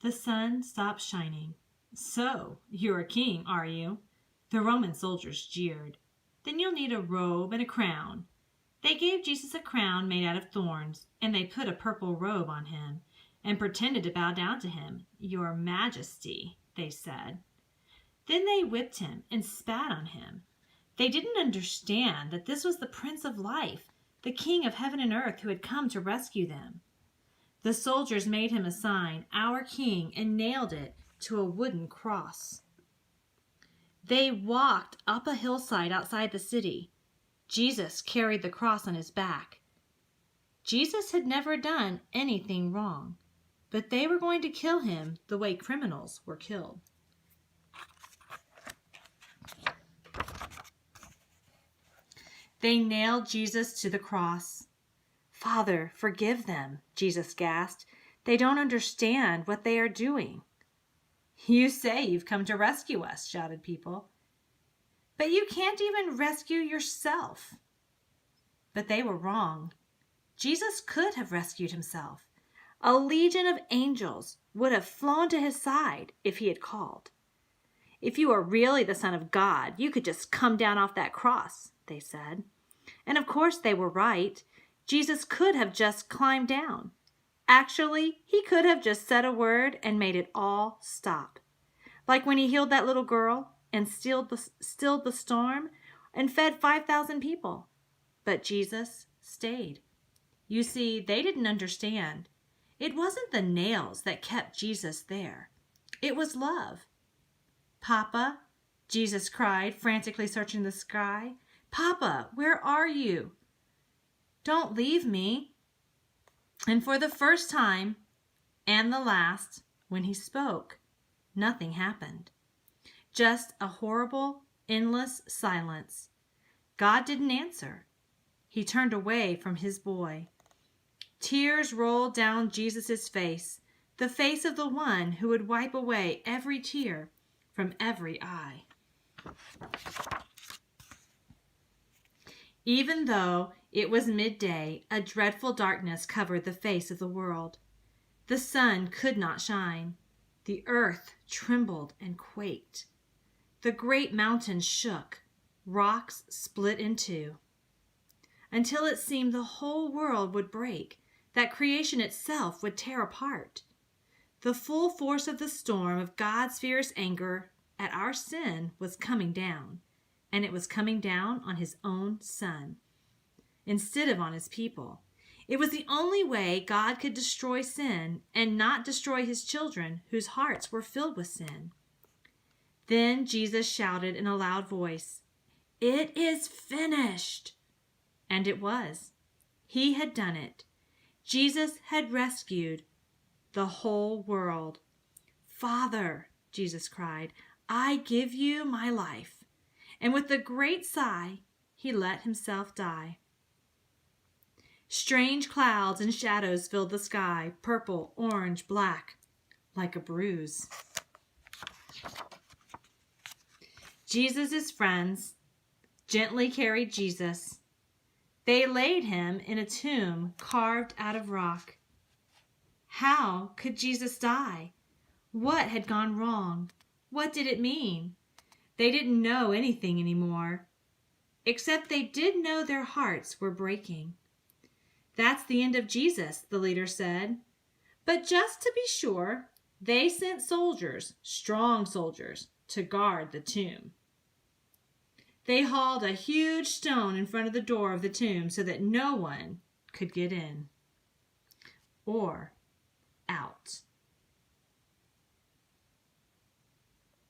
The sun stopped shining. "So, you're a king, are you?" The Roman soldiers jeered. "Then you'll need a robe and a crown." They gave Jesus a crown made out of thorns, and they put a purple robe on him, and pretended to bow down to him. "Your Majesty," they said. Then they whipped him and spat on him. They didn't understand that this was the Prince of Life, the King of heaven and earth who had come to rescue them. The soldiers made him a sign, "Our King," and nailed it to a wooden cross. They walked up a hillside outside the city. Jesus carried the cross on his back. Jesus had never done anything wrong, but they were going to kill him the way criminals were killed. They nailed Jesus to the cross. "Father, forgive them," Jesus gasped. "They don't understand what they are doing." "You say you've come to rescue us," shouted people. "But you can't even rescue yourself." But they were wrong. Jesus could have rescued himself. A legion of angels would have flown to his side if he had called. "If you are really the Son of God, you could just come down off that cross," they said. And of course they were right. Jesus could have just climbed down. Actually, he could have just said a word and made it all stop. Like when he healed that little girl and stilled the storm and fed 5,000 people. But Jesus stayed. You see, they didn't understand. It wasn't the nails that kept Jesus there. It was love. "Papa," Jesus cried, frantically searching the sky. "Papa, where are you? Don't leave me." And for the first time and the last, when he spoke, nothing happened. Just a horrible, endless silence. God didn't answer. He turned away from his boy. Tears rolled down Jesus' face, the face of the one who would wipe away every tear from every eye. Even though it was midday, a dreadful darkness covered the face of the world. The sun could not shine. The earth trembled and quaked. The great mountains shook. Rocks split in two. Until it seemed the whole world would break, that creation itself would tear apart. The full force of the storm of God's fierce anger at our sin was coming down, and it was coming down on his own Son instead of on his people. It was the only way God could destroy sin and not destroy his children whose hearts were filled with sin. Then Jesus shouted in a loud voice, "It is finished!" And it was. He had done it. Jesus had rescued the whole world. "Father," Jesus cried, "I give you my life." And with a great sigh, he let himself die. Strange clouds and shadows filled the sky, purple, orange, black, like a bruise. Jesus' friends gently carried Jesus. They laid him in a tomb carved out of rock. How could Jesus die? What had gone wrong? What did it mean? They didn't know anything anymore, except they did know their hearts were breaking. "That's the end of Jesus," the leader said. But just to be sure, they sent soldiers, strong soldiers, to guard the tomb. They hauled a huge stone in front of the door of the tomb so that no one could get in. Or